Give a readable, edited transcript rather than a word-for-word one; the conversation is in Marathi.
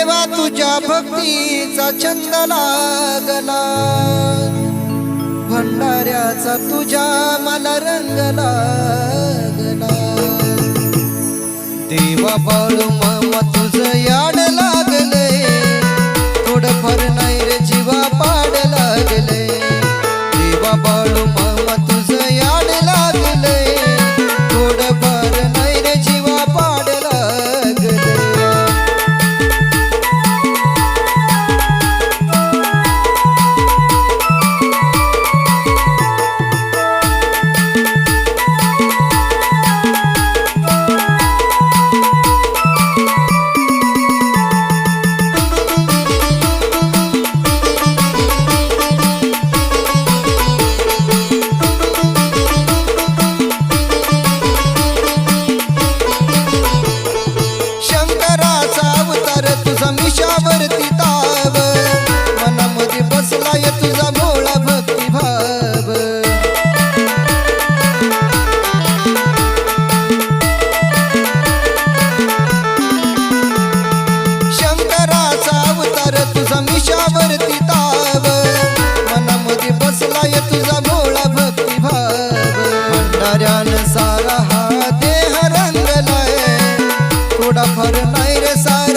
देवा तुझ्या भक्तीचा छंद लागला, भंडाऱ्याचा तुझ्या मला रंग लागला। देवा बाळू मामा तुझं याड लागले, थोडंफार नाही रे जीवा पाड लागले। देवा बाळू मामा तुझं याड लागले, थोडंफार नाही रे जीवा पाड लागले। मिशावरती ताव, मनामध्ये बसलाय तुझा भोळा भक्तिभाव। शंकराचा अवतार तुझा मिशावरती ताव, मनामध्ये बसलाय तुझा भोळा भक्तिभाव। भंडाऱ्यानं सारा हा देह रंगलाय, थोडाफार नाही रे सारा